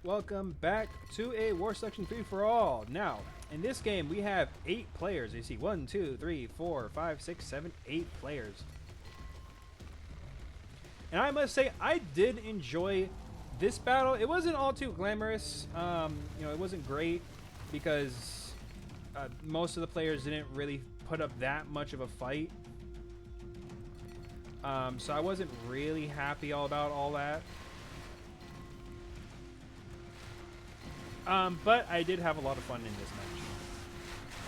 welcome back to a War Section free-for-all. Now, in this game, we have 8 players. You see 1, 2, 3, 4, 5, 6, 7, 8 players. And I must say, I did enjoy this battle. It wasn't all too glamorous. It wasn't great because most of the players didn't really put up that much of a fight. So I wasn't really happy about all that. But I did have a lot of fun in this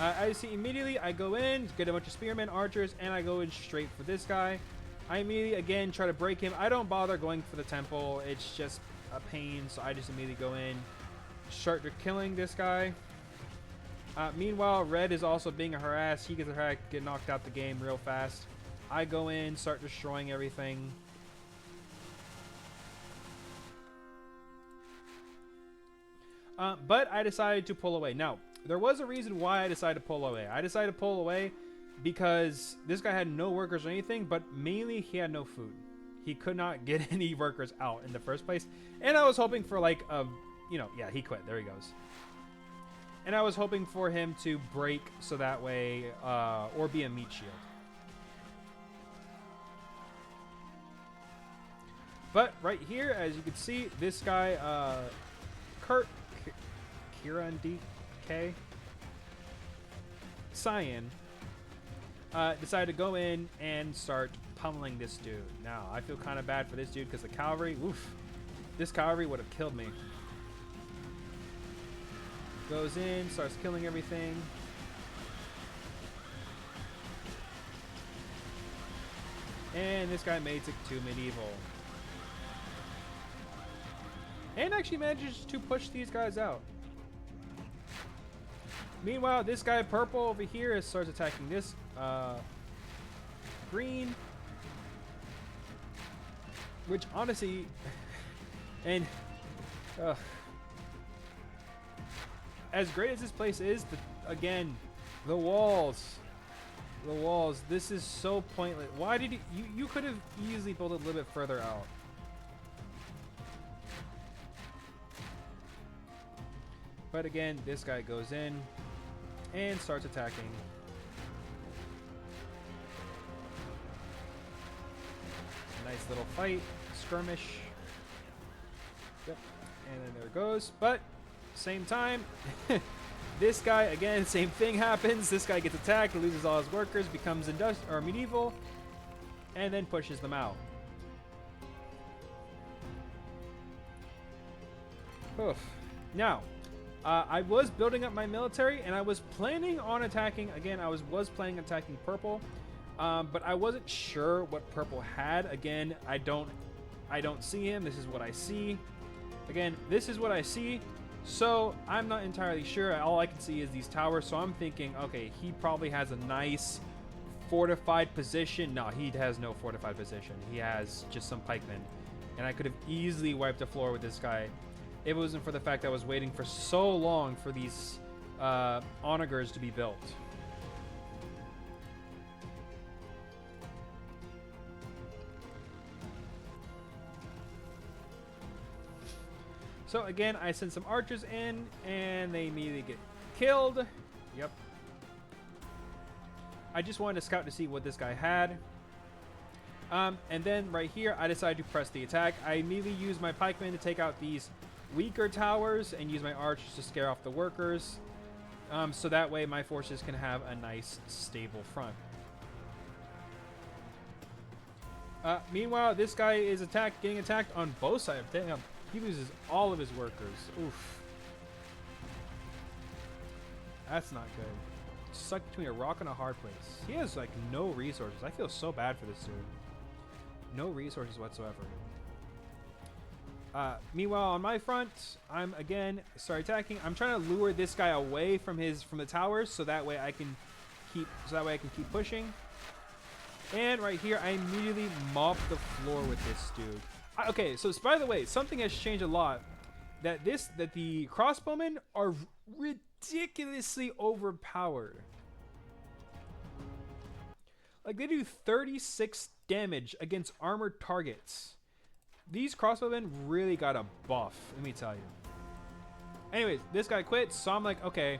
match. I see immediately I go in, get a bunch of spearmen, archers, and I go in straight for this guy. I immediately, again, try to break him. I don't bother going for the temple. It's just a pain, so I just immediately go in, start killing this guy. Meanwhile, Red is also being harassed. He gets harassed, get knocked out the game real fast. I go in, start destroying everything. But I decided to pull away. Now, there was a reason why I decided to pull away. I decided to pull away because this guy had no workers or anything, but mainly he had no food. He could not get any workers out in the first place. And I was hoping for like yeah, he quit. There he goes. And I was hoping for him to break so that way, or be a meat shield. But right here, as you can see, this guy, Kieran DK Cyan decided to go in and start pummeling this dude. Now, I feel kind of bad for this dude because the cavalry, oof, this cavalry would have killed me. Goes in, starts killing everything. And this guy makes it to medieval. And actually manages to push these guys out. Meanwhile, this guy purple over here starts attacking this green. Which honestly, and as great as this place is, again, the walls, this is so pointless. Why did you could have easily built it a little bit further out. But again, this guy goes in and starts attacking. Nice little fight, skirmish. Yep. And then there it goes. But same time, this guy again, same thing happens. This guy gets attacked, loses all his workers, becomes medieval, and then pushes them out. Oof. Now, I was building up my military, and I was planning on attacking. Again, I was planning on attacking purple, but I wasn't sure what purple had. Again, I don't see him. This is what I see. Again, this is what I see. So I'm not entirely sure. All I can see is these towers. So I'm thinking, okay, he probably has a nice fortified position. No, he has no fortified position. He has just some pikemen, and I could have easily wiped the floor with this guy. If it wasn't for the fact that I was waiting for so long for these onagers to be built. So again, I send some archers in, and they immediately get killed. Yep. I just wanted to scout to see what this guy had. And then right here, I decided to press the attack. I immediately used my pikemen to take out these weaker towers and use my archers to scare off the workers, so that way my forces can have a nice stable front. Meanwhile, this guy is getting attacked on both sides. Damn, he loses all of his workers. Oof, that's not good. Stuck between a rock and a hard place. He has like no resources. I feel so bad for this dude. No resources whatsoever. Meanwhile, on my front, I'm again attacking. I'm trying to lure this guy away from the towers, so that way I can keep pushing. And right here, I immediately mop the floor with this dude. Okay, so by the way, something has changed a lot. That the crossbowmen are ridiculously overpowered. Like, they do 36 damage against armored targets. These crossbowmen really got a buff, let me tell you. Anyways, this guy quit, so I'm like, okay,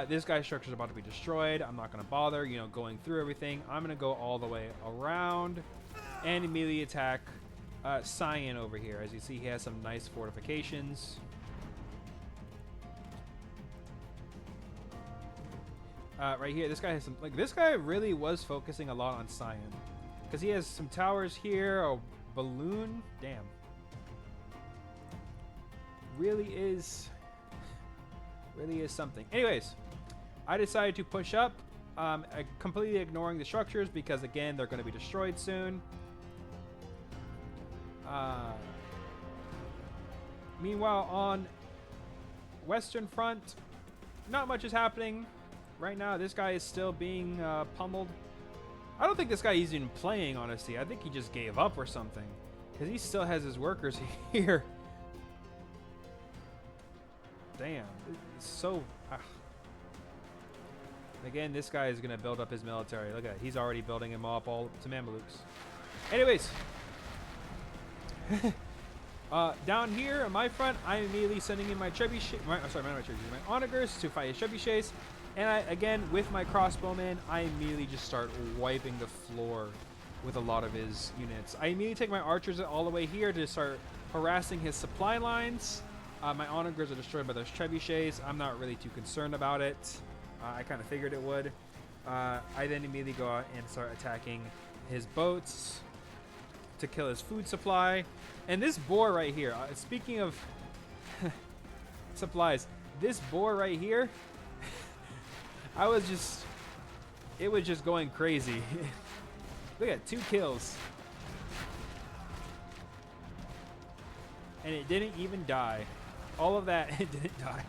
this guy's structure's about to be destroyed. I'm not gonna bother, you know, going through everything. I'm gonna go all the way around and immediately attack Cyan over here. As you see, he has some nice fortifications. Right here, this guy has some, like, this guy really was focusing a lot on Cyan. Because he has some towers here, a balloon. Damn. Really is something. Anyways, I decided to push up, completely ignoring the structures because, again, they're going to be destroyed soon. Meanwhile, on Western Front, not much is happening. Right now, this guy is still being pummeled. I don't think this guy is even playing, honestly. I think he just gave up or something. Because he still has his workers here. Damn. It's so... Again, this guy is going to build up his military. Look at it. He's already building him up all to Mamelukes. Anyways. Down here on my front, I'm immediately sending in my trebuchet... my onagers to fight his trebuchets. And again, with my crossbowmen, I immediately just start wiping the floor with a lot of his units. I immediately take my archers all the way here to start harassing his supply lines. My onagers are destroyed by those trebuchets. I'm not really too concerned about it. I kind of figured it would. I then immediately go out and start attacking his boats to kill his food supply. And this boar right here, speaking of supplies, this boar right here, it was just going crazy. Look at 2 kills. And it didn't even die. All of that, it didn't die.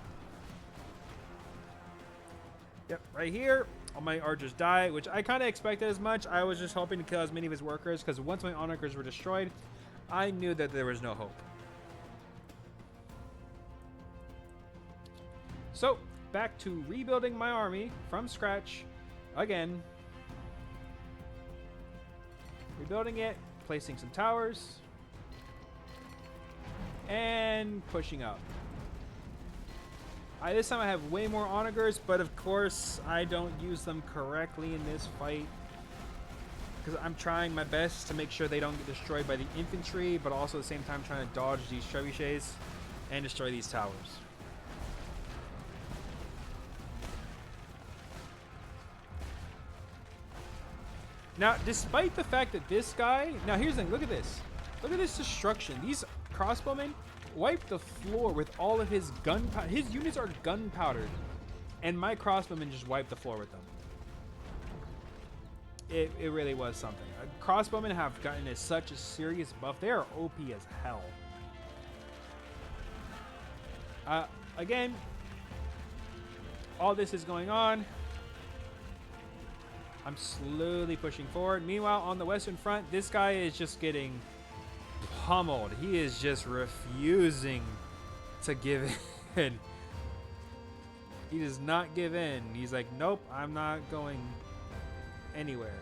Yep, right here, all my archers die, which I kind of expected as much. I was just hoping to kill as many of his workers, because once my onagers were destroyed, I knew that there was no hope. So, back to rebuilding my army from scratch again. Rebuilding it, placing some towers, and pushing up. This time I have way more onagers, but of course I don't use them correctly in this fight because I'm trying my best to make sure they don't get destroyed by the infantry, but also at the same time trying to dodge these trebuchets and destroy these towers. Now, despite the fact that this guy... Now, here's the thing. Look at this. Look at this destruction. These crossbowmen wiped the floor with all of his gunpowder. His units are gunpowdered. And my crossbowmen just wiped the floor with them. It really was something. Crossbowmen have gotten such a serious buff. They are OP as hell. Again, all this is going on. I'm slowly pushing forward. Meanwhile, on the Western Front, this guy is just getting pummeled. He is just refusing to give in. He does not give in. He's like, nope, I'm not going anywhere.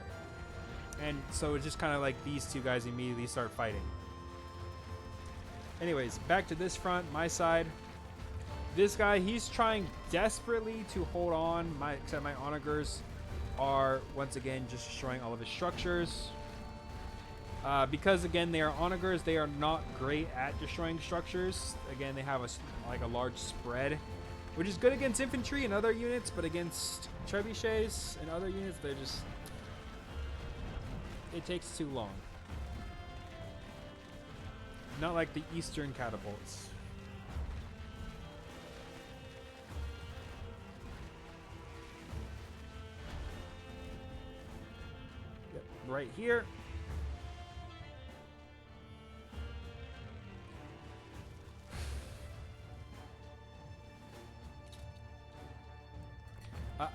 And so it's just kind of like these two guys immediately start fighting. Anyways, back to this front, my side. This guy, he's trying desperately to hold on. Except my onagers are once again just destroying all of his structures. Because again, they are onagers, they are not great at destroying structures. Again, they have a large spread, which is good against infantry and other units, but against trebuchets and other units, they're just... It takes too long. Not like the Eastern catapults. Yep, right here.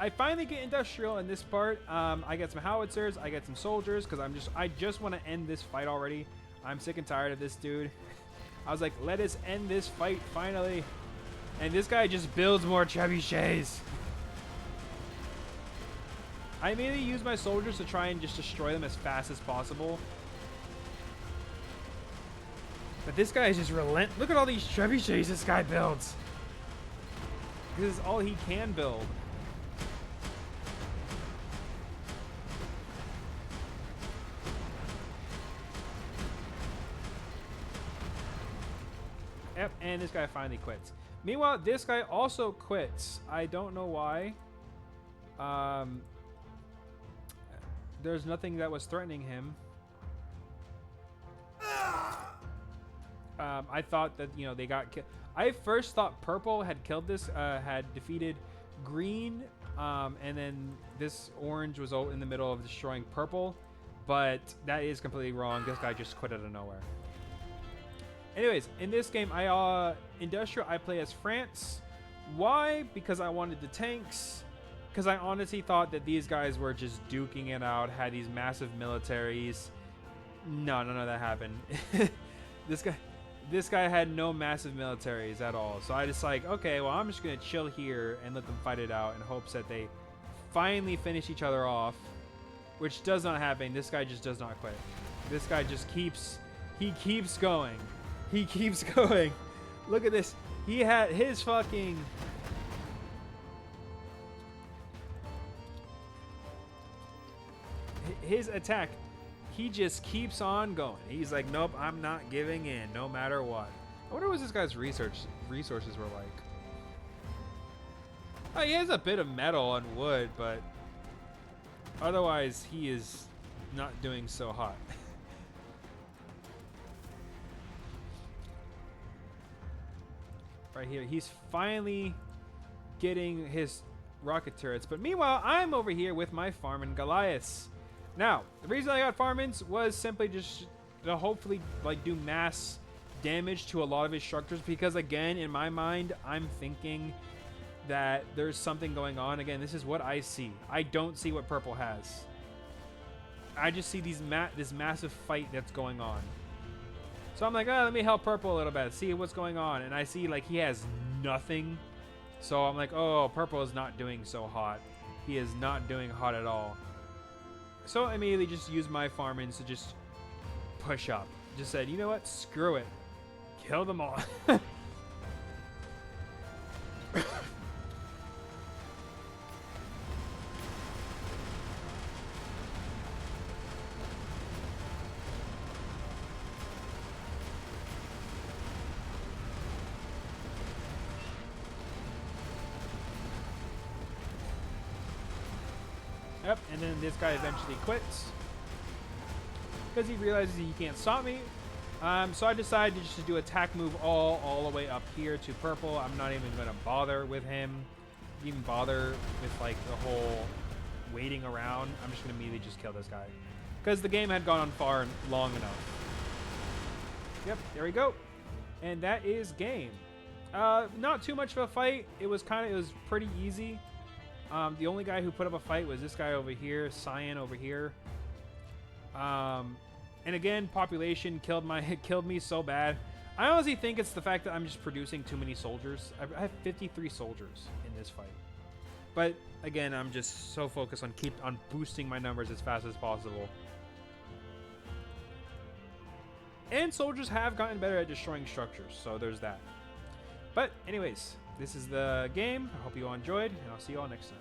I finally get industrial in this part. I get some howitzers, I get some soldiers, because I just want to end this fight already. I'm sick and tired of this dude. I was like, let us end this fight finally. And this guy just builds more trebuchets. I immediately use my soldiers to try and just destroy them as fast as possible. But this guy is just relentless. Look at all these trebuchets this guy builds. This is all he can build. Yep, and this guy finally quits. Meanwhile, this guy also quits. I don't know why. There's nothing that was threatening him. I thought that, you know, they got killed. I first thought purple had killed this, had defeated green, and then this orange was in the middle of destroying purple, but that is completely wrong. This guy just quit out of nowhere. Anyways, in this game, Industrial, I play as France. Why? Because I wanted the tanks. Because I honestly thought that these guys were just duking it out, had these massive militaries. No, none of that happened. This guy had no massive militaries at all. So I just like, okay, well, I'm just going to chill here and let them fight it out in hopes that they finally finish each other off, which does not happen. This guy just does not quit. This guy just keeps going. He keeps going. Look at this. He had his fucking... his attack, he just keeps on going. He's like, nope, I'm not giving in no matter what. I wonder what this guy's resources were like. Oh, he has a bit of metal and wood, but otherwise he is not doing so hot. Right here, he's finally getting his rocket turrets, but meanwhile I'm over here with my Farmin Goliaths. Now, the reason I got Farmins was simply just to hopefully like do mass damage to a lot of his structures, because again, in my mind, I'm thinking that there's something going on. Again, this is what I see. I don't see what purple has. I just see this massive fight that's going on. So I'm like, oh, let me help purple a little bit, see what's going on. And I see like he has nothing. So I'm like, oh, purple is not doing so hot. He is not doing hot at all. So I immediately just used my Farmins to just push up. Just said, you know what? Screw it. Kill them all. Yep, and then this guy eventually quits because he realizes he can't stop me. So I decided just to do attack move all the way up here to purple. I'm not even going to bother with him, even bother with like the whole waiting around. I'm just going to immediately just kill this guy because the game had gone on far and long enough. Yep, there we go. And that is game. Not too much of a fight. It was pretty easy. The only guy who put up a fight was this guy over here, Cyan over here. And again, population killed me so bad. I honestly think it's the fact that I'm just producing too many soldiers. I have 53 soldiers in this fight. But again, I'm just so focused on boosting my numbers as fast as possible. And soldiers have gotten better at destroying structures, so there's that. But anyways, this is the game. I hope you all enjoyed, and I'll see you all next time.